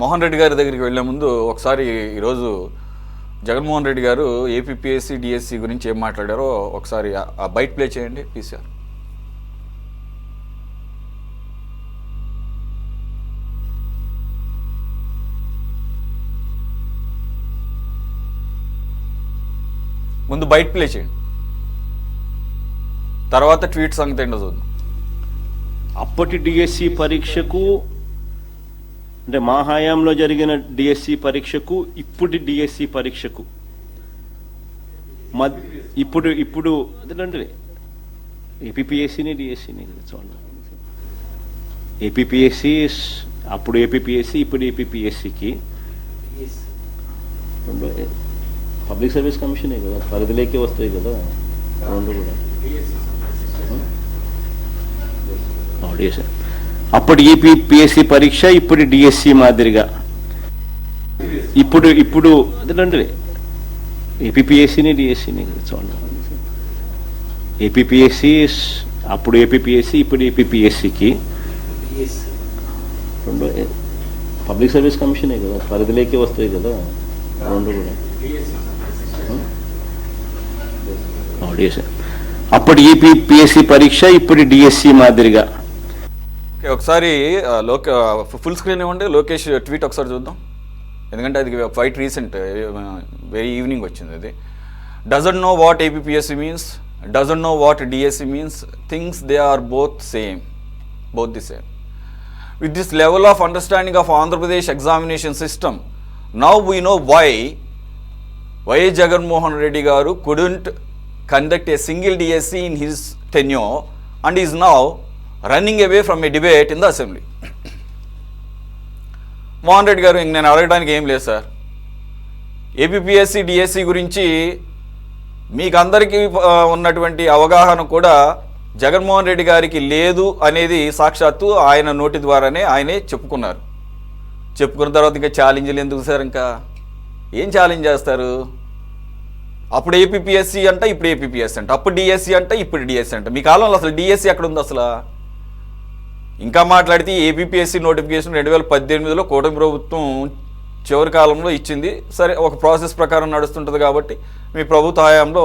మోహన్ రెడ్డి గారి దగ్గరికి వెళ్లే ముందు ఒకసారి ఈరోజు జగన్మోహన్ రెడ్డి గారు ఏపీపీఎస్సీ డిఎస్సి గురించి ఏం మాట్లాడారో ఒకసారి ఆ బైట్ ప్లే చేయండి పీసీఆర్. ముందు బైట్ ప్లే చేయండి, తర్వాత ట్వీట్ సంగతి ఏంటో చూద్దాం. అప్పటి డిఎస్సి పరీక్షకు అంటే మా హయాంలో జరిగిన డిఎస్సి పరీక్షకు ఇప్పటి డిఎస్సి పరీక్షకు ఇప్పుడు అదేంటే ఏపీపీఎస్సీని డిఎస్సిని చూడండి. ఏపీపీఎస్సీ అప్పుడు ఏపీపీఎస్సీ ఇప్పుడు ఏపీపీఎస్సీకి రెండు పబ్లిక్ సర్వీస్ కమిషనే కదా, పరిధిలోకి వస్తాయి కదా రెండు కూడా. అప్పుడు ఏపీపీఎస్సీ పరీక్ష ఇప్పుడు డిఎస్సి మాదిరిగా ఇప్పుడు అదేంటే ఏపీపీఎస్సీని డిఎస్సిని చూడండి. ఏపీపీఎస్సీ అప్పుడు ఏపీపీఎస్సీ ఇప్పుడు ఏపీపీఎస్సీకి రెండు పబ్లిక్ సర్వీస్ కమిషనే కదా, పరిధిలోకి వస్తాయి కదా రెండు కూడా. అప్పుడు ఏపీపీఎస్సీ పరీక్ష ఇప్పుడు డిఎస్సి మాదిరిగా. ఒకసారి ఫుల్ స్క్రీన్ ఇవ్వండి, లోకేష్ ట్వీట్ ఒకసారి చూద్దాం, ఎందుకంటే అది క్వైట్ రీసెంట్, వెరీ ఈవినింగ్ వచ్చింది. అది doesn't know what APPSC means, doesn't know what DSC means, things they are both the same. With this level of understanding of Andhra Pradesh examination system, now we know why Jagannath Reddy garu couldn't conduct a single DSC in his tenure and is now running away from a debate in the assembly. Mohan Reddy గారు, ఇంక నేను అడగడానికి ఏం లేదు sir. APPSC DSC గురించి మీకు అందరికీ ఉన్నటువంటి అవగాహన కూడా జగన్మోహన్ రెడ్డి గారికి లేదు అనేది సాక్షాత్తు ఆయన నోటి ద్వారానే ఆయనే చెప్పుకున్నారు. చెప్పుకున్న తర్వాత ఇంకా ఛాలెంజ్లు ఎందుకు సార్? ఇంకా ఏం ఛాలెంజ్ చేస్తారు? అప్పుడు ఏపీపీఎస్సీ అంట, ఇప్పుడు ఏపీపీఎస్సీ అంట, అప్పుడు డిఎస్సి అంట, ఇప్పుడు డిఎస్సి అంట. మీ కాలంలో అసలు డిఎస్సి ఎక్కడ ఉంది అసలు? ఇంకా మాట్లాడితే ఏపీపీఎస్సీ నోటిఫికేషన్ 2018లో కూటమి ప్రభుత్వం చివరి కాలంలో ఇచ్చింది. సరే, ఒక ప్రాసెస్ ప్రకారం నడుస్తుంటుంది కాబట్టి మీ ప్రభుత్వ హయాంలో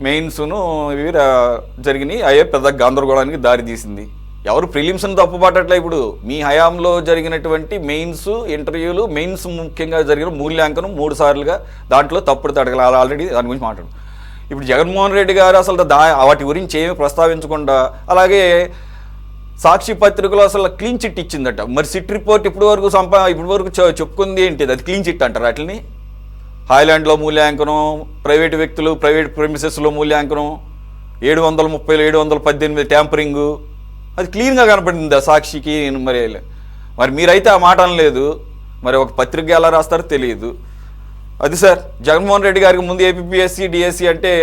మెయిన్స్ను ఇవి జరిగినాయి. అయ్యే పెద్ద గందరగోళానికి దారి తీసింది. ఎవరు ప్రిలిమ్స్ను తప్పుపట్టట్లే. ఇప్పుడు మీ హయాంలో జరిగినటువంటి మెయిన్స్ ఇంటర్వ్యూలు, మెయిన్స్ ముఖ్యంగా జరిగిన మూల్యాంకనం 3 సార్లుగా దాంట్లో తప్పుడు తడగలు ఆల్రెడీ దాని గురించి మాట్లాడు. ఇప్పుడు జగన్మోహన్ రెడ్డి గారు అసలు వాటి గురించి ఏమీ ప్రస్తావించకుండా, అలాగే సాక్షి పత్రికలో అసలు క్లీన్ చిట్ ఇచ్చిందట. మరి సిట్ రిపోర్ట్ ఇప్పటి వరకు చెప్పుకుంది ఏంటిది? అది క్లీన్ చిట్ అంటారు వాటిని. హాయ్లాండ్లో మూల్యాంకనం, ప్రైవేటు వ్యక్తులు ప్రైవేట్ ప్రెమిసెస్లో మూల్యాంకనం, 730 718 ట్యాంపరింగు, అది క్లీన్గా కనపడింది ఆ సాక్షికి. మరి మీరైతే ఆ మాట అనలేదు, మరి ఒక పత్రిక ఎలా రాస్తారో తెలియదు. అది సార్, జగన్మోహన్ రెడ్డి గారికి ముందు ఏపీపీఎస్సీ డిఎస్సి అంటే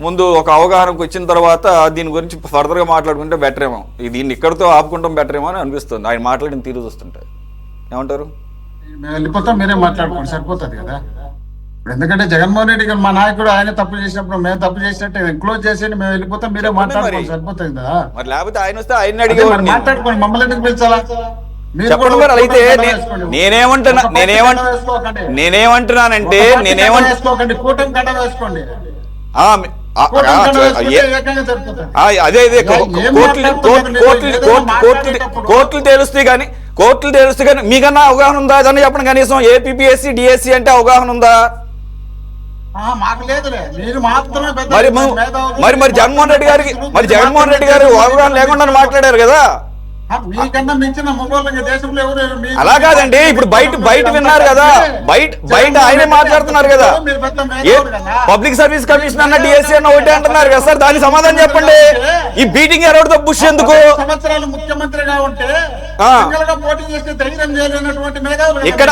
ముందు ఒక అవగాహనకు వచ్చిన తర్వాత దీని గురించి ఫర్దర్గా మాట్లాడుకుంటే బెటర్ ఏమో. దీన్ని ఇక్కడితో ఆపుకుంటాం బెటర్ ఏమో అని అనిపిస్తుంది ఆయన మాట్లాడిన తీరు చూస్తుంటాయి. ఏమంటారు? మేము వెళ్ళిపోతాం, మీరే మాట్లాడుకోండి, సరిపోతుంది కదా. ఎందుకంటే జగన్మోహన్ రెడ్డి గారు మా నాయకుడు, ఆయన తప్పు చేసినప్పుడు మేము తప్పు చేసినట్టు క్లోజ్ చేసేయండి, మేము వెళ్ళిపోతాం, మీరే మాట్లాడుకోండి, సరిపోతుంది కదా. మరి లేకపోతే ఆయన వస్తే ఆయన అడిగి మాట్లాడుకోండి, మమ్మల్ని ఎందుకు పిలిచాలా? అయితే నేనేమంటున్నానంటే కూటమి కండ వేసుకోండి. అదే కోర్టులు తెలుస్తాయి కానీ మీకన్నా అవగాహన ఉందా? అదని చెప్పండి కనీసం. ఏపీపీఎస్సీ డిఎస్సి అంటే అవగాహన ఉందా? మరి జగన్మోహన్ రెడ్డి గారు అవగాహన లేకుండా మాట్లాడారు కదా. అలా కాదండి, ఇప్పుడు బయట విన్నారు కదా, బయట ఆయనే మాట్లాడుతున్నారు కదా. పబ్లిక్ సర్వీస్ కమిషన్ అన్న డిఎస్సీ అన్న ఒకటే అంటున్నారు కదా సార్, దానికి సమాధానం చెప్పండి. ఈ బీటింగ్ ఎవరితో బుష్ ఎందుకు? ముఖ్యమంత్రిగా ఉంటే ఇక్కడ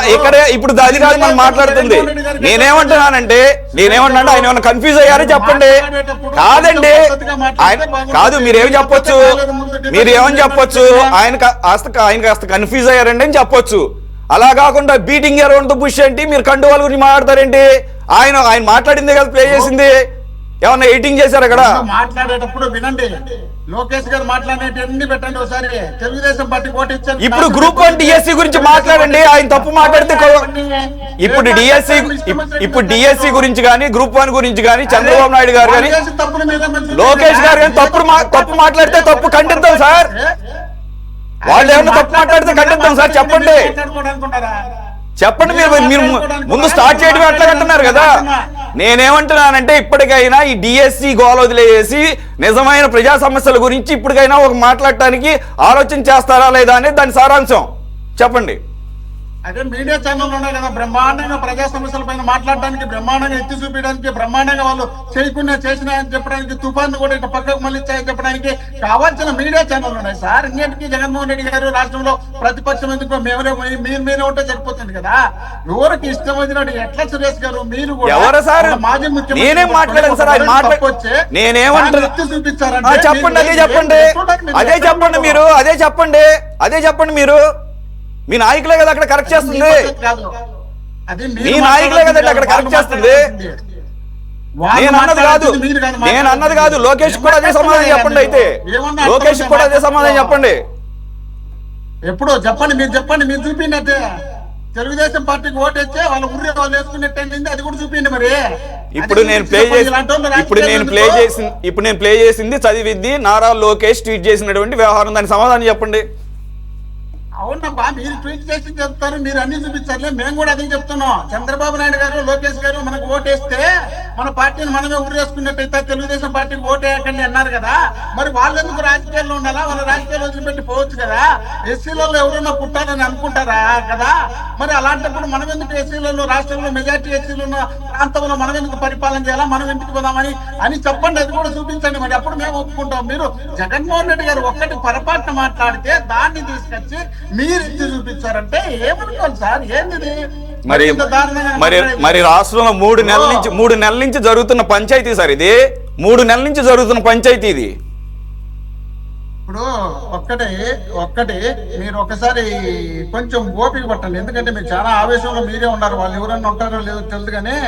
ఇప్పుడు అది కాదు మనం మాట్లాడుతుంది. నేనేమంటున్నానంటే ఆయన ఏమన్నా కన్ఫ్యూజ్ అయ్యారని చెప్పండి. కాదండి, కాదు, మీరేమని చెప్పొచ్చు, ఆయన కాస్త కన్ఫ్యూజ్ అయ్యారండి అని చెప్పొచ్చు. అలా కాకుండా బీటింగ్ అరౌండ్ ద బుష్ ఏంటి, మీరు కండువాల గురించి మాట్లాడతారేంటి? ఆయన మాట్లాడిందే కదా ప్లే చేసింది. ఏమన్నా ఎడిటింగ్ చేశారు అక్కడ? మాట్లాడేటప్పుడు వినండి, లోకేష్ గారు మాట్లాడినట్టు ఎన్ని పెట్టండి ఒకసారి. తెలుగుదేశం పార్టీ ఓటు ఇచ్చారు. ఇప్పుడు గ్రూప్ 1 డిఎస్సి గురించి మాట్లాడండి. ఆయన తప్పు మాట్లాడితే ఇప్పుడు డిఎస్సి గురించి కానీ గ్రూప్ 1 గురించి కానీ చంద్రబాబు నాయుడు గారు కానీ లోకేష్ గారు కానీ తప్పు మాట్లాడితే తప్పు ఖండిద్దాం సార్. వాళ్ళు ఏమన్నా తప్పు మాట్లాడితే ఖండిద్దాం సార్. చెప్పండి చెప్పండి. మీరు ముందు స్టార్ట్ చేయడం అట్లా అంటున్నారు కదా. నేనేమంటున్నానంటే ఇప్పటికైనా ఈ డిఎస్సి గోల వదిలేసి నిజమైన ప్రజా సమస్యల గురించి ఇప్పటికైనా ఒక మాట్లాడటానికి ఆలోచన చేస్తారా లేదా అనేది దాని సారాంశం చెప్పండి. అదే మీడియా ఛానల్ ఉన్నాయి కదా, బ్రహ్మాండంగా ప్రజా సమస్యల పైన మాట్లాడడానికి, బ్రహ్మాండంగా ఎత్తి చూపించడానికి, బ్రహ్మాండంగా వాళ్ళు చేయకుండా చేసినాయని చెప్పడానికి, తుఫాను కూడా ఇక పక్కకు మళ్ళీ చెప్పడానికి కావాల్సిన మీడియా ఛానల్ ఉన్నాయి సార్. ఇంకేంటికి జగన్మోహన్ రెడ్డి గారు రాష్ట్రంలో ప్రతిపక్షం ఎందుకు మీరే ఉంటే సరిపోతుంది కదా. ఎవరికి ఇష్టం వచ్చినట్టు ఎట్లా సురేష్ గారు మీరు ఎవరు సార్? మాజీ నేనేం మాట్లాడాను సార్? నేనేమంటున్నా చెప్పండి. అదే చెప్పండి మీరు మీ నాయకులే కదా అక్కడ కరెక్ట్ చేస్తుంది. మీ నాయకులే కదండి అక్కడ కరెక్ట్ చేస్తుంది. నేను అన్నది కాదు. లోకేష్ కూడా అదే సమాధానం చెప్పండి. అయితే లోకేష్ కూడా అదే సమాధానం చెప్పండి. ఎప్పుడు చెప్పండి, మీరు చూపిండే తెలుగుదేశం పార్టీకి ఓటు వచ్చే వాళ్ళు ఉర్రే వాళ్ళు వేసుకున్నట్టయింది. అది కూడా చూపిండి మరి. ఇప్పుడు నేను ప్లే చేసింది చదివిద్ది నారా లోకేష్ ట్వీట్ చేసినటువంటి వ్యవహారం. దాని సమాధానం చెప్పండి. అవునబ్బా, మీరు ట్వీట్ చేసి చెప్తారు, మీరు అన్ని చూపించారులే. మేము కూడా అదే చెప్తున్నాం. చంద్రబాబు నాయుడు గారు లోకేష్ గారు మనకు ఓటేస్తే మన పార్టీని మనమే ఉరేసుకున్నట్టయితే తెలుగుదేశం పార్టీకి ఓటేయకండి అన్నారు కదా. మరి వాళ్ళు ఎందుకు రాజకీయాల్లో ఉండాలా? వాళ్ళ రాజకీయాలు వదిలిపెట్టి పోవచ్చు కదా. ఎస్సీలలో ఎవరైనా పుట్టాలని అనుకుంటారా కదా. మరి అలాంటప్పుడు మనం ఎందుకు ఎస్సీలలో రాష్ట్రంలో మెజార్టీ ఎస్సీలు ఉన్న ప్రాంతంలో మనం ఎందుకు పరిపాలన చేయాలా? మనం ఎందుకు పోదామని చెప్పండి. అది కూడా చూపించండి. మరి అప్పుడు మేము ఒప్పుకుంటాం. మీరు జగన్మోహన్ రెడ్డి గారు ఒక్కటి పొరపాటున మాట్లాడితే దాన్ని తీసుకొచ్చి మీరు ఇచ్చి చూపించారంటే ఏమనుకోవాలి సార్? ఏంది మరి రాష్ట్రంలో 3 నెలల నుంచి జరుగుతున్న పంచాయతీ సార్ ఇది. 3 నెలల నుంచి జరుగుతున్న పంచాయతీ ఇది. ఇప్పుడు ఒక్కటి మీరు ఒకసారి కొంచెం ఓపిక పట్టండి. ఎందుకంటే మీరు చాలా ఆవేశంలో మీరే ఉన్నారు. వాళ్ళు ఎవరన్నా ఉంటారో లేదో తెలుసు, కానీ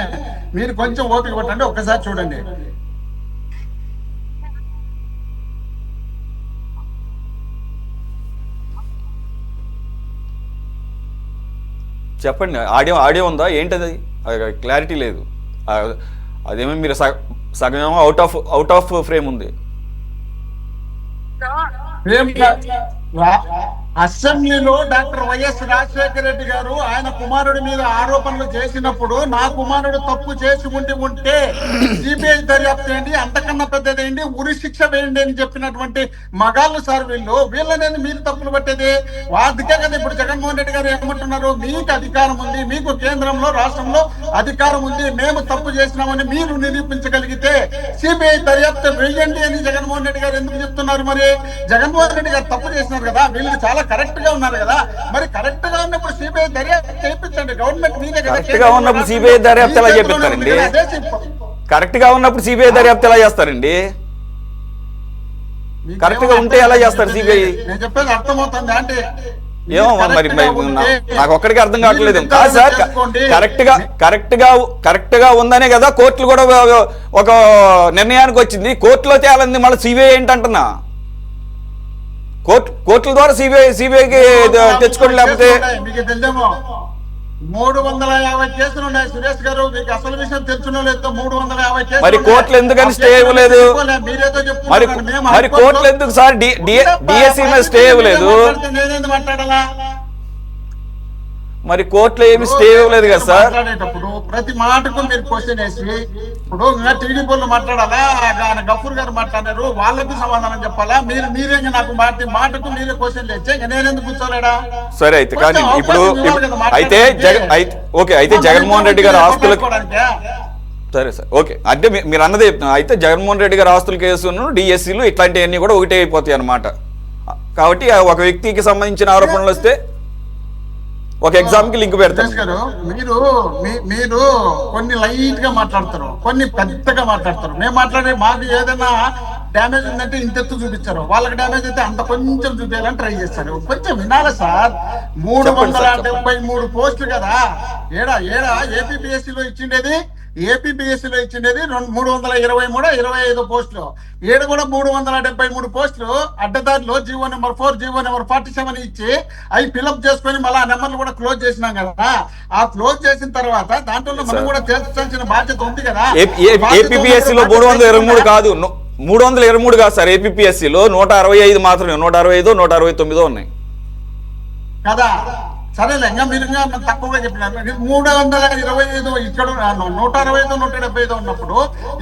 మీరు కొంచెం ఓపిక పట్టండి. ఒక్కసారి చూడండి. చెప్పండి. ఆడియో ఉందా ఏంటది? క్లారిటీ లేదు. అదేమో మీరు సగం అవుట్ ఆఫ్ ఫ్రేమ్ ఉంది. అసెంబ్లీలో డాక్టర్ వైఎస్ రాజశేఖర రెడ్డి గారు ఆయన కుమారుడి మీద ఆరోపణలు చేసినప్పుడు నా కుమారుడు తప్పు చేసి ఉంటే సిబిఐ దర్యాప్తు చేయండి, అంతకన్నా పెద్దదేంటి, ఉరి శిక్ష వేయండి అని చెప్పినటువంటి మగాళ్ళు సార్ వీళ్ళనేది మీరు తప్పులు పట్టేది. అందుకే కదా ఇప్పుడు జగన్మోహన్ రెడ్డి గారు ఏమంటున్నారు, మీకు అధికారం ఉంది, మీకు కేంద్రంలో రాష్ట్రంలో అధికారం ఉంది, మేము తప్పు చేసినామని మీరు నిరూపించగలిగితే సిబిఐ దర్యాప్తు వేయండి అని జగన్మోహన్ రెడ్డి గారు ఎందుకు చెప్తున్నారు? మరి జగన్మోహన్ రెడ్డి గారు తప్పు చేసినారు కదా, వీళ్ళు చాలా కరెక్ట్ గా ఉన్నారు కదా. మరి కరెక్ట్ గా ఉన్నప్పుడు సిబిఐ దర్యాప్తు చేయించండి. గవర్నమెంట్ మీదే కదా. కరెక్ట్ గా ఉన్నప్పుడు సిబిఐ దర్యాప్తు ఎలా చేపిస్తారండి? కరెక్ట్ గా ఉన్నప్పుడు సిబిఐ దర్యాప్తు ఎలా చేస్తారండి? కరెక్ట్ గా ఉంటే ఎలా చేస్తారు సిబిఐ? నేను చెప్పేది అర్థమవుతుంది అంటే ఏమో మరి నాకు ఒక్కడికి అర్థం కావట్లేదు. కాదు సార్, కరెక్ట్ గా ఉందనే కదా కోర్టులు కూడా ఒక నిర్ణయానికి వచ్చింది. కోర్టులో తేలంది, మళ్ళీ సిబిఐ ఏంటంటున్నా? కోర్టుల ద్వారా సిబిఐకి తెచ్చుకోండి. లేకపోతే మీకు తెలిసేమో 350 కేసులు ఉన్నాయి సురేష్ గారు. మీకు అసలు విషయం తెలుసునో లేదో 350 కేసులు. మరి కోర్టులు ఎందుకని స్టే ఇవ్వలేదు? మరి కోర్టులు ఎందుకు సార్ డిఎస్సి మీద స్టే ఇవ్వలేదు? నేనేందుకు మాట్లాడాలా? మరి కోర్టులో ఏమి స్టే ఇవ్వలేదు కదా సార్. మాట్లాడేటప్పుడు ప్రతి మాటకు మీరు క్వశ్చన్ వేసి, ఇప్పుడు టీడీపీలో మాట్లాడాలా, గఫూర్ గారు మాట్లాడారు, వాళ్ళకి సమాధానం చెప్పాలా? మీరే నాకు మాటకు మీరే క్వశ్చన్ తెచ్చే నేనెందుకు కూర్చోలేడా? సరే అయితే కానీ ఇప్పుడు అయితే జగన్మోహన్ రెడ్డి గారి ఆస్తులకు సరే సార్ ఓకే అంటే మీరు అన్నది చెప్తున్నా. అయితే జగన్మోహన్ రెడ్డి గారి ఆస్తుల కేసును డిఎస్సీలు ఇట్లాంటివన్నీ కూడా ఒకటే అయిపోతాయి అన్నమాట. కాబట్టి ఒక వ్యక్తికి సంబంధించిన ఆరోపణలు వస్తే ఒక ఎగ్జామ్ కి లింక్ పెడతారు. మీరు కొన్ని లైట్ గా మాట్లాడతారు, కొన్ని పెద్దగా మాట్లాడతారు. మేము మాకు ఏదైనా డ్యామేజ్ ఉందంటే ఇంతెత్తు చూపించారు, వాళ్ళకి డ్యామేజ్ అయితే అంత కొంచెం చూపించాలని ట్రై చేస్తారు. కొంచెం వినాలి సార్. 373 పోస్టులు కదా. ఏడా ఏపీపీఎస్సీలో ఇచ్చిండేది ఏపీపీఎస్సీలో ఇచ్చిండేది 323 25 పోస్టులు, ఏడు కూడా 373 పోస్టులు అడ్డదారిలో జీవో నెంబర్ 4 జీవో నెంబర్ 47 ఇచ్చి అవి ఫిలప్ చేసుకొని మళ్ళీ ఆ నెంబర్లు కూడా క్లోజ్ చేసినాం కదా. ఆ క్లోజ్ చేసిన తర్వాత దాంట్లో మనం కూడా తేల్చాల్సిన బాధ్యత ఉంది కదా. ఏపీపీఎస్సీలో 323 కాదు, 323 కాదు సార్. ఏపీపీఎస్సీలో 165 మాత్రమే, 165 169 ఉన్నాయి కదా. సరేలే, ఇంకా మీరు తక్కువగా చెప్పినారు. 325 ఇక్కడ 165 175 ఉన్నప్పుడు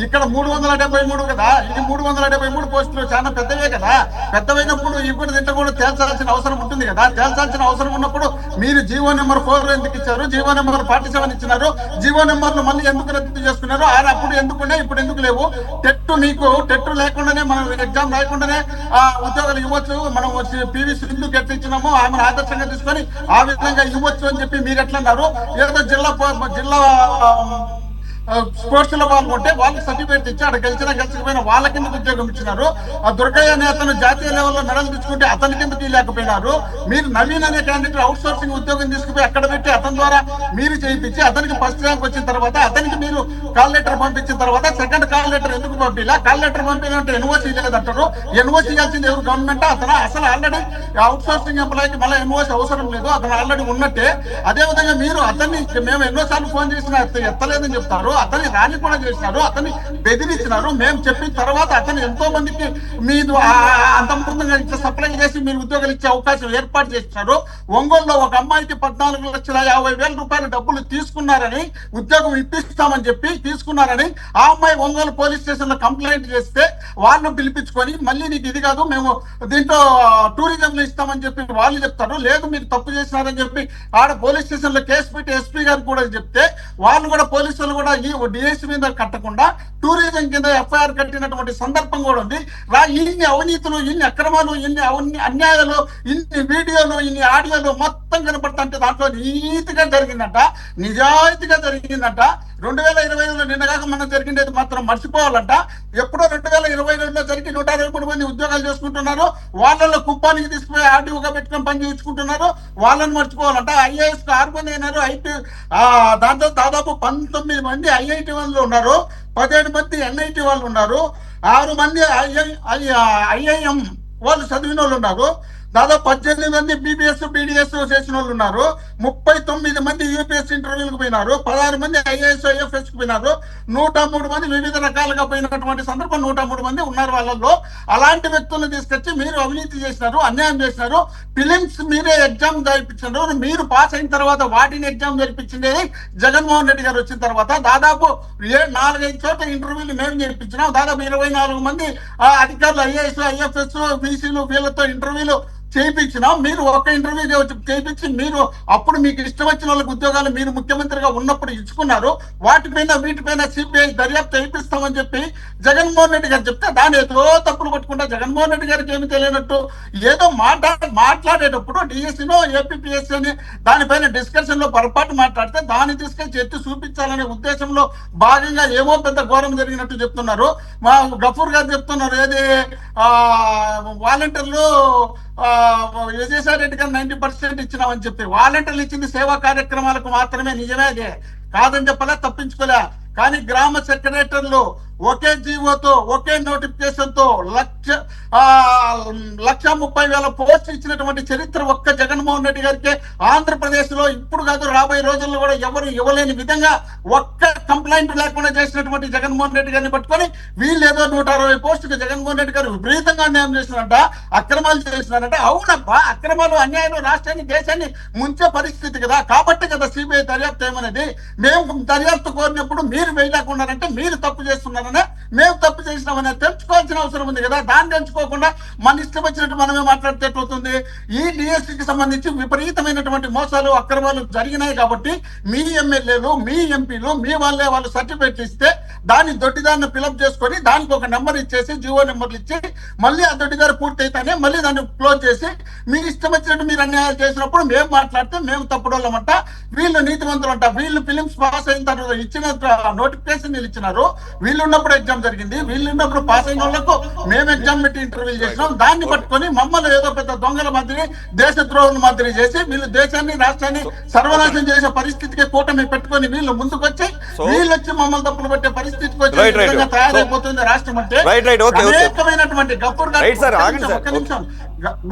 ఇక్కడ 373 కదా. ఇది 373 పోస్టులు చాలా పెద్దవే కదా. పెద్దవైనప్పుడు ఇప్పుడు దీంట్లో కూడా తేల్చాల్సిన అవసరం ఉంటుంది కదా. తేల్చాల్సిన అవసరం ఉన్నప్పుడు మీరు జీవో నెంబర్ 4 ఎందుకు ఇచ్చారు, జీవో నెంబర్ 47 ఇచ్చినారు, జీవో నెంబర్లు మళ్ళీ ఎందుకు రద్దు చేసుకున్నారు, అప్పుడు ఎందుకున్నాయి ఇప్పుడు ఎందుకు లేవు? టెట్ లేకుండానే మనం ఎగ్జామ్ రాయకుండానే ఉద్యోగాలు ఇవ్వచ్చు. మనం పివి సింధు ఎట్లా ఇచ్చినామో ఆమెను ఆదర్శంగా తీసుకొని ఆ విధంగా ఇవ్వచ్చు అని చెప్పి మీరు ఎట్లా అన్నారు? ఏదో జిల్లా స్పోర్ట్స్ లో పాల్గొంటే వాళ్ళకి సర్టిఫికేట్ ఇచ్చి అక్కడ గెలిచకపోయినా వాళ్ళ కింద ఉద్యోగం ఇచ్చినారు. ఆ దుర్గయ్య అనే అతను జాతీయ లెవెల్లో మెడల్ తెచ్చుకుంటే అతని కింద తీయలేకపోయినారు. మీరు నవీన్ అనే క్యాండిడేట్ అవుట్ సోర్సింగ్ ఉద్యోగం తీసుకుపోయి అక్కడ పెట్టి అతని ద్వారా మీరు చేయించి అతనికి ఫస్ట్ ర్యాంక్ వచ్చిన తర్వాత అతనికి మీరు కాల్ లెటర్ పంపించిన తర్వాత సెకండ్ కాల్ లెటర్ ఎందుకు పంపిలా? కాల్ లెటర్ పంపినంటే ఎన్ఓసీ లేదంటారు. ఎన్ఓసీ ఇవ్వాల్సింది ఎవరు? గవర్నమెంట్. అతను అసలు ఆల్రెడీ అవుట్ సోర్సింగ్ ఎంప్లాయీకి మళ్ళీ ఎన్ఓసీ అవసరం లేదు, అతను ఆల్రెడీ ఉన్నట్టే. అదేవిధంగా మీరు అతన్ని మేము ఎన్నోసార్లు ఫోన్ చేసినా ఎత్తలేదని చెప్తారు. అతన్ని రాని కూడా చేసినారు, అతన్ని బెదిరించినారు. మేము చెప్పిన తర్వాత అతను ఎంతో మందికి మీరు అంత ముందుగా ఇట్లా సప్లై చేసి మీరు ఉద్యోగాలు ఇచ్చే అవకాశం ఏర్పాటు చేసినారు. ఒంగోలులో ఒక అమ్మాయికి 14,50,000 రూపాయలు డబ్బులు తీసుకున్నారని, ఉద్యోగం ఇప్పిస్తామని చెప్పి తీసుకున్నారని ఆ అమ్మాయి ఒంగోలు పోలీస్ స్టేషన్ లో కంప్లైంట్ చేస్తే వాళ్ళను పిలిపించుకొని మళ్ళీ నీకు ఇది కాదు మేము దీంట్లో టూరిజం లో ఇస్తామని చెప్పి వాళ్ళు చెప్తారు. లేదు మీరు తప్పు చేసినారని చెప్పి ఆడ పోలీస్ స్టేషన్ లో కేసు పెట్టి ఎస్పీ గారు కూడా చెప్తే వాళ్ళు కూడా పోలీసులు కూడా ఈ డిఎస్సీ మీద కట్టకుండా టూరిజం కింద ఎఫ్ఐఆర్ కట్టినటువంటి సందర్భం కూడా ఉంది. ఇన్ని అవినీతులు, ఇన్ని అక్రమాలు, ఇన్ని అన్యాయాలు, ఇన్ని వీడియోలు, ఇన్ని ఆడియోలు మొత్తం కనపడుతుంటే దాంట్లో నీతిగా జరిగిందంట, నిజాయితీగా జరిగిందంట. 2022లో నిన్నగాక మనం జరిగిండేది మాత్రం మర్చిపోవాలంట. ఎప్పుడో 2022లో జరిగి 123 మంది ఉద్యోగాలు చేసుకుంటున్నారు. వాళ్ళలో కుప్పానికి తీసుకుపోయి ఆర్డీఓగా పెట్టుకొని పని చేయించుకుంటున్నారు. వాళ్ళని మర్చిపోవాలంట. ఐఏఎస్ 6 మంది అయినారు. దాంట్లో దాదాపు 19 మంది ఐఐటి వాళ్ళు ఉన్నారు, 17 మంది ఎన్ఐటి వాళ్ళు ఉన్నారు, 6 మంది ఐఐఎం వాళ్ళు చదివిన వాళ్ళు ఉన్నారు, దాదాపు 18 మంది బీబీఎస్ బీడీఎస్ చేసిన వాళ్ళు ఉన్నారు, 39 మంది యూపీఎస్ ఇంటర్వ్యూలకు పోయినారు, 16 మంది ఐఏఎస్ ఐఎఫ్ఎస్ కు పోయినారు, 103 మంది వివిధ రకాలుగా పోయినటువంటి సందర్భం 103 మంది ఉన్నారు వాళ్ళల్లో. అలాంటి వ్యక్తులను తీసుకొచ్చి మీరు అవినీతి చేసినారు, అన్యాయం చేసినారు. ఫిలిమ్స్ మీరే ఎగ్జామ్ జరిపించినారు. మీరు పాస్ అయిన తర్వాత వాటిని ఎగ్జామ్ జరిపించింది జగన్మోహన్ రెడ్డి గారు వచ్చిన తర్వాత. దాదాపు 4-5 చోట్ల ఇంటర్వ్యూలు మేము జరిపించినాం. దాదాపు 24 మంది అధికారులు ఐఏఎస్ ఐఎఫ్ఎస్ బీసీలు వీళ్ళతో ఇంటర్వ్యూలు చేయించినాం. మీరు ఒక్క ఇంటర్వ్యూ చేయించి మీరు అప్పుడు మీకు ఇష్టం వచ్చిన వాళ్ళకి ఉద్యోగాలు మీరు ముఖ్యమంత్రిగా ఉన్నప్పుడు ఇచ్చుకున్నారు. వీటిపైన సిబిఐ దర్యాప్తు చేయిస్తామని చెప్పి జగన్మోహన్ రెడ్డి గారు చెప్తే దాన్ని ఏదో తప్పులు పట్టుకుంటా జగన్మోహన్ రెడ్డి గారికి ఏమి తెలియనట్టు ఏదో మాట్లాడేటప్పుడు డిఎస్సీలో ఏపీపీఎస్సీ అని దానిపైన డిస్కషన్ లో పొరపాటు మాట్లాడితే దాన్ని తీసుకెళ్లి ఎత్తి చూపించాలనే ఉద్దేశంలో భాగంగా ఏమో పెద్ద ఘోరం జరిగినట్టు చెప్తున్నారు. మా గఫూర్ గారు చెప్తున్నారు ఏది వాలంటీర్లు విజయసాయి రెడ్డి గారు 90% ఇచ్చినామని చెప్పి. వాలంటీర్లు ఇచ్చింది సేవా కార్యక్రమాలకు మాత్రమే, నిజమే అదే, కాదని చెప్పలే, తప్పించుకోలే. కానీ గ్రామ సెక్రటరీలు ఒకే జీవోతో ఒకే నోటిఫికేషన్ తో 1,30,000 పోస్టులు ఇచ్చినటువంటి చరిత్ర ఒక్క జగన్మోహన్ రెడ్డి గారికి ఆంధ్రప్రదేశ్ లో ఇప్పుడు కాదు రాబోయే రోజుల్లో కూడా ఎవరు ఇవ్వలేని విధంగా ఒక్క కంప్లైంట్ లేకుండా చేసినటువంటి జగన్మోహన్ రెడ్డి గారిని పట్టుకొని వీళ్ళు ఏదో 160 పోస్టులు జగన్మోహన్ రెడ్డి గారు విపరీతంగా అన్యాయం చేసినారంట, అక్రమాలు చేసినారంట. అవునబ్బా, అక్రమాలు అన్యాయాలు రాష్ట్రాన్ని దేశాన్ని ముంచే పరిస్థితి కదా. కాబట్టి కదా సిబిఐ దర్యాప్తు ఏమనేది. మేము దర్యాప్తు కోరినప్పుడు మీరు వేయలేకున్నారంటే మీరు తప్పు చేస్తున్నారనే, మేము తప్పు చేసినామని తెలుసుకోవాల్సిన అవసరం ఉంది కదా. దాన్ని తెలుసుకోకుండా మన ఇష్టం వచ్చినట్టు మనమే మాట్లాడితే అవుతుంది. ఈ డిఎస్సీకి సంబంధించి విపరీతమైనటువంటి మోసాలు అక్రమాలు జరిగినాయి కాబట్టి మీ ఎమ్మెల్యేలు మీ ఎంపీలు మీ వాళ్ళు సర్టిఫికేట్ ఇస్తే దాన్ని దొడ్డిదారిని ఫిలప్ చేసుకొని దానికి ఒక నెంబర్ ఇచ్చేసి జీవో నెంబర్లు ఇచ్చి మళ్ళీ ఆ దొడ్డిదారు పూర్తి అయితేనే మళ్ళీ దాన్ని క్లోజ్ చేసి మీ ఇష్టం వచ్చినట్టు మీరు అన్యాయాలు చేసినప్పుడు మేము మాట్లాడితే మేము తప్పుడోళ్ళమంట, వీళ్ళు నీతివంతులు అంట. వీళ్ళు ఫిలిమ్స్ పాస్ అయిన తర్వాత ఇచ్చిన నోటిఫికేషన్ ఇచ్చినారు, వీళ్ళున్న ఉన్నప్పుడు ఎగ్జామ్ జరిగింది, వీళ్ళు ఉన్నప్పుడు పాస్ అయిన వాళ్ళకు మేము ఎగ్జామ్ పెట్టి ఇంటర్వ్యూ చేసినాం. దాన్ని పట్టుకొని మమ్మల్ని ఏదో పెద్ద దొంగల మాదిరి దేశద్రోహుల మాదిరి చేసి వీళ్ళు దేశాన్ని రాష్ట్రాన్ని సర్వనాశనం చేసే పరిస్థితికి కూటమి పెట్టుకొని వీళ్ళు ముందుకొచ్చి వీళ్ళు వచ్చి మమ్మల్ని తప్పులు పెట్టే పరిస్థితికి వచ్చి తయారైపోతుంది రాష్ట్రం అంటే. అనేకమైనటువంటి గఫూర్ గారు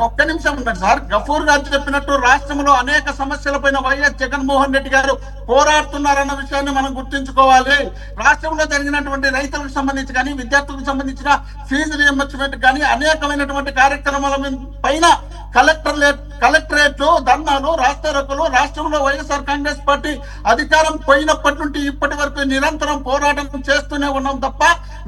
ఒక్క నిమిషం ఉన్నారు సార్. గఫూర్ గారు చెప్పినట్టు రాష్ట్రంలో అనేక సమస్యలపైన వైఎస్ జగన్మోహన్ రెడ్డి గారు పోరాడుతున్నారన్న విషయాన్ని మనం గుర్తుంచుకోవాలి. రాష్ట్రంలో జరిగినటువంటి రైతులకు సంబంధించి కానీ విద్యార్థులకు సంబంధించిన ఫీజు రియంబర్స్మెంట్ కానీ అనేకమైనటువంటి కార్యక్రమాల పైన కలెక్టరేట్లు, ధర్నాలు, రాస్తారోకోలు రాష్ట్రంలో వైఎస్ఆర్ కాంగ్రెస్ పార్టీ అధికారం పోయినప్పటి నుండి ఇప్పటి వరకు నిరంతరం పోరాటం చేస్తూనే ఉన్నాం తప్ప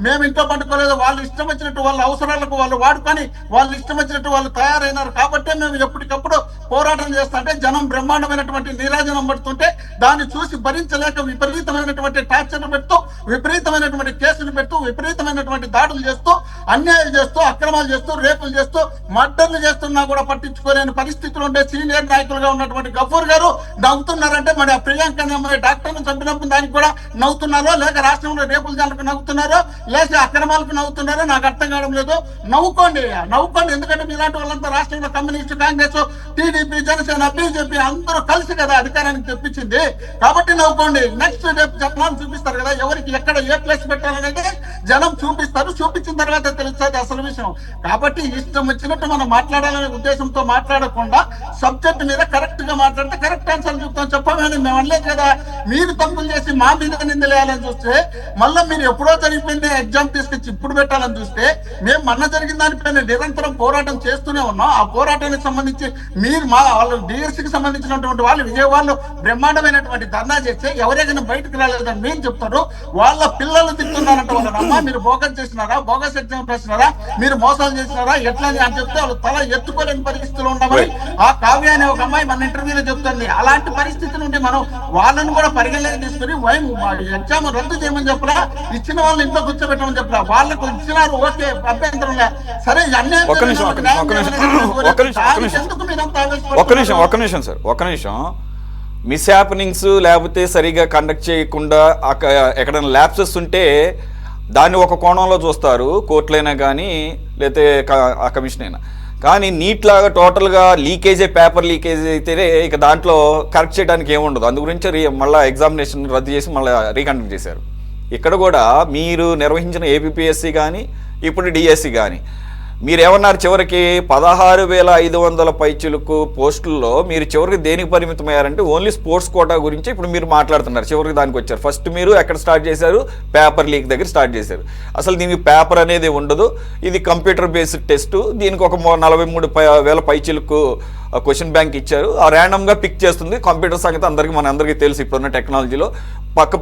మేము ఇంట్లో పండుకోలేదు. వాళ్ళు ఇష్టం వచ్చినట్టు వాళ్ళ అవసరాలకు వాళ్ళు వాడుకొని వాళ్ళు ఇష్టం వచ్చినట్టు వాళ్ళు తయారైనారు కాబట్టి మేము ఎప్పటికప్పుడు పోరాటం చేస్తుంటే జనం బ్రహ్మాండమైనటువంటి నీరాజనం పడుతుంటే దాన్ని చూసి భరించలేక విపరీతమైనటువంటి టార్చర్లు పెడుతూ విపరీతమైనటువంటి కేసులు పెడుతూ విపరీతమైనటువంటి దాడులు చేస్తూ అన్యాయం చేస్తూ అక్రమాలు చేస్తూ రేపులు చేస్తూ మర్డర్లు చేస్తున్నా కూడా పట్టించుకోలేని పరిస్థితులు ఉండే సీనియర్ నాయకులుగా ఉన్నటువంటి గఫూర్ గారు నవ్వుతున్నారంటే మరి ఆ ప్రియాంక డాక్టర్ను చంపినప్పుడు దానికి కూడా నవ్వుతున్నారో లేక రాష్ట్రంలో రేపుల జాలకు నవ్వుతున్నారో లేక అక్రమాలకు నవ్వుతున్నారో నాకు అర్థం కావడం లేదు. నవ్వుకోండి ఎందుకంటే మీలాంటి వాళ్ళంతా రాష్ట్రంలో communist, Congress, TDP, Janasena, BJP అందరూ కలిసి కదా అధికారానికి తెప్పించింది కాబట్టి నవ్వుకోండి. నెక్స్ట్ రేపు జనం చూపిస్తారు కదా ఎవరికి ఎక్కడ ఏ ప్లేస్ పెట్టాలనేది జనం చూపిస్తారు. చూపించిన తర్వాత తెలుస్తుంది అసలు విషయం. కాబట్టి ఇష్టం వచ్చినట్టు మనం మాట్లాడాలనే ఉద్దేశంతో మాట్లాడకుండా సబ్జెక్ట్ మీద కరెక్ట్ గా మాట్లాడితే కరెక్ట్ ఆన్సర్ చెప్తాం. చెప్పమని మేము అనలేదు కదా. మీరు తప్పులు చేసి మా మీద నిందలేయాలని చూస్తే మళ్ళీ మీరు ఎప్పుడో జరిగిపోయింది ఎగ్జామ్ తీసుకొచ్చి ఇప్పుడు పెట్టాలని చూస్తే మేము మొన్న జరిగిన దానిపైన నిరంతరం పోరాటం చేస్తూనే ఉన్నాం. ఆ పోరాటానికి సంబంధించి మీరు మా వాళ్ళు డిఎస్సికి సంబంధించినటువంటి వాళ్ళు విజయవాడలో బ్రహ్మాండమైనటువంటి ధర్నా చేస్తే ఎవరైనా బయటకు రాలేదని మేము చెప్తారు. వాళ్ళ పిల్లలు తింటున్నారంట వాళ్ళ మీరు బోగస్ చేసినారా, బోగస్ ఎగ్జామ్ చేసినారా, మీరు మోసాలు చేసినారా ఎట్లా అని చెప్తే వాళ్ళు తల ఎత్తుకోలేని పరిస్థితులు ఉండమని ఆ కావ్య అనే ఒక అమ్మాయి మన ఇంటర్వ్యూలో చెప్తుంది. అలాంటి పరిస్థితి నుండి మనం వాళ్ళని కూడా పరిగణలోకి తీసుకుని ఎగ్జామ్ రద్దు చేయమని చెప్పరా, ఇచ్చిన వాళ్ళని ఇంట్లో కూర్చోబెట్టమని చెప్పరా. వాళ్ళకు ఇచ్చినారు ఓకే అభ్యంతరం లే సరే అన్నీ ఒక్క నిమిషం సార్. మిస్ హ్యాపెనింగ్స్ లేకపోతే సరిగా కండక్ట్ చేయకుండా ఎక్కడైనా ల్యాప్సెస్ ఉంటే దాన్ని ఒక కోణంలో చూస్తారు కోర్టులైనా కానీ లేకపోతే ఆ కమిషన్ అయినా. కానీ నీట్ లాగా టోటల్గా పేపర్ లీకేజ్ అయితే ఇక దాంట్లో కరెక్ట్ చేయడానికి ఏముండదు. అందు గురించి మళ్ళీ ఎగ్జామినేషన్ రద్దు చేసి మళ్ళీ రీకండక్ట్ చేశారు. ఇక్కడ కూడా మీరు నిర్వహించిన ఏపీఎస్సి కానీ ఇప్పుడు డిఎస్సి కానీ మీరేమన్నారు చివరికి 16,500 పైచిలకు పోస్టుల్లో మీరు చివరికి దేనికి పరిమితమయ్యారంటే ఓన్లీ స్పోర్ట్స్ కోటా గురించి ఇప్పుడు మీరు మాట్లాడుతున్నారు. చివరికి దానికి వచ్చారు. ఫస్ట్ మీరు ఎక్కడ స్టార్ట్ చేశారు? పేపర్ లీక్ దగ్గర స్టార్ట్ చేశారు. అసలు దీనికి పేపర్ అనేది ఉండదు, ఇది కంప్యూటర్ బేస్డ్ టెస్ట్. దీనికి ఒక 43,000 పైచిలకు క్వశ్చన్ బ్యాంక్ ఇచ్చారు. ఆ ర్యాండమ్గా పిక్ చేస్తుంది. కంప్యూటర్ సంగతి మనందరికీ తెలుసు. ఇప్పుడున్న టెక్నాలజీలో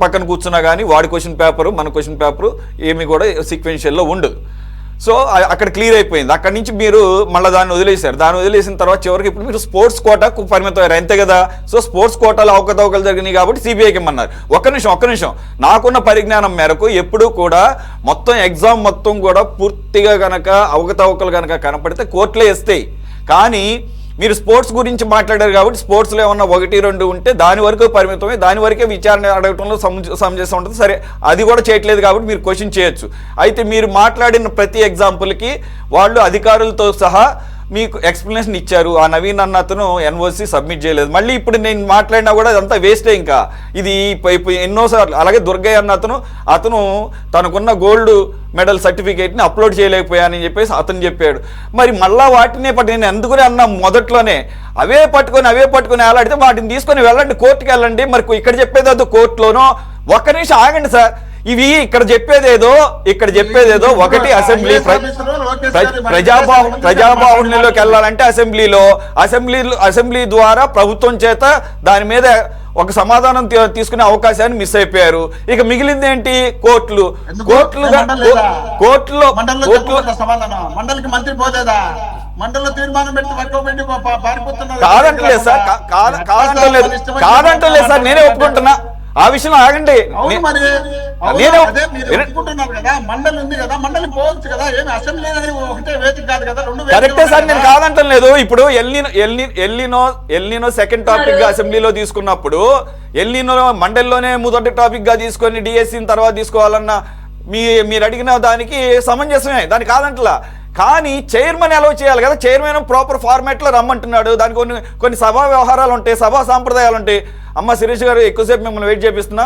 పక్కన కూర్చున్నా కానీ వాడి క్వశ్చన్ పేపరు మన క్వశ్చన్ పేపరు ఏమి కూడా సీక్వెన్షియల్లో ఉండదు. సో అక్కడ క్లియర్ అయిపోయింది. అక్కడి నుంచి మీరు మళ్ళీ దాన్ని వదిలేశారు. దాన్ని వదిలేసిన తర్వాత చివరికి ఇప్పుడు మీరు స్పోర్ట్స్ కోటాకు పరిమితమయ్యారు అంతే కదా. సో స్పోర్ట్స్ కోటాలో అవకతవకలు జరిగినాయి కాబట్టి సిబిఐకి ఇమ్మన్నారు. ఒక్క నిమిషం నాకున్న పరిజ్ఞానం మేరకు ఎప్పుడూ కూడా మొత్తం ఎగ్జామ్ మొత్తం కూడా పూర్తిగా కనుక అవకతవకలు కనుక కనపడితే కోర్టులే ఇస్తాయి. కానీ మీరు స్పోర్ట్స్ గురించి మాట్లాడారు కాబట్టి స్పోర్ట్స్లో ఏమన్నా 1-2 ఉంటే దాని వరకు పరిమితమై దాని వరకే విచారణ అడగటంలో సమంజసం ఉంటుంది. సరే అది కూడా చేయట్లేదు కాబట్టి మీరు క్వశ్చన్ చేయొచ్చు. అయితే మీరు మాట్లాడిన ప్రతి ఎగ్జాంపుల్కి వాళ్ళు అధికారులతో సహా మీకు ఎక్స్ప్లెనేషన్ ఇచ్చారు. ఆ నవీన్ అన్న అతను ఎన్ఓసి సబ్మిట్ చేయలేదు. మళ్ళీ ఇప్పుడు నేను మాట్లాడినా కూడా అదంతా వేస్టే. ఇంకా ఇది ఎన్నోసార్లు అలాగే దుర్గయ్య అన్న అతను తనకున్న గోల్డ్ మెడల్ సర్టిఫికేట్ని అప్లోడ్ చేయలేకపోయానని చెప్పేసి అతను చెప్పాడు. మరి మళ్ళీ వాటినే నేను ఎందుకునే అన్నా మొదట్లోనే అవే పట్టుకొని అలాడితే వాటిని తీసుకొని వెళ్ళండి, కోర్టుకి వెళ్ళండి. మరి ఇక్కడ చెప్పేది కోర్టులోనో. ఒక్క నిమిషం ఆగండి సార్. ఇవి ఇక్కడ చెప్పేదేదో ఒకటి అసెంబ్లీ ప్రజాభవన్లోకి వెళ్ళాలంటే అసెంబ్లీ ద్వారా ప్రభుత్వం చేత దాని మీద ఒక సమాధానం తీసుకునే అవకాశాన్ని మిస్ అయిపోయారు. ఇక మిగిలింది ఏంటి? కోర్టులో మండలికి మంత్రి పోలేదా? మండలిలో తీర్మానం పెట్టి కాదంటలేదు సార్ నేనే ఒప్పుకుంటున్నా. ఆ విషయం ఆగండి. కరెక్టే సార్, నేను కాదంటం లేదు. ఇప్పుడు ఎల్నినో సెకండ్ టాపిక్ గా అసెంబ్లీలో తీసుకున్నప్పుడు ఎల్నినో మండలిలోనే మొదటి టాపిక్ గా తీసుకొని డిఎస్సీ తర్వాత తీసుకోవాలన్న మీరు అడిగిన దానికి సమంజసమే, దానికి కాదంటలా. కానీ చైర్మన్ అలౌ చేయాలి కదా, చైర్మన్ ప్రాపర్ ఫార్మాట్లో రమ్మంటున్నాడు. దానికి కొన్ని సభా వ్యవహారాలు ఉంటాయి, సభా సాంప్రదాయాలు ఉంటాయి. అమ్మ శిరీష్ గారు, ఎక్కువసేపు మిమ్మల్ని వెయిట్ చేపిస్తున్నా.